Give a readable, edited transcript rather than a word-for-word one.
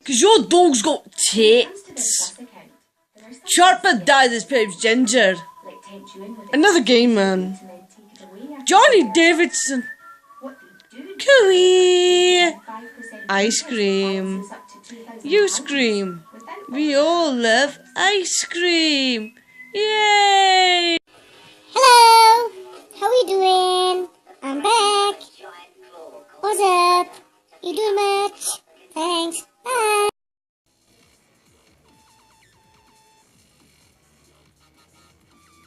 Because your dog's got tits. Sharper died as Pape's ginger. Another game, man. Johnny Davidson. Cooey. Ice cream. You scream. We all love ice cream. Yay! Hello! How are you doing? I'm back. What's up? You doing, man?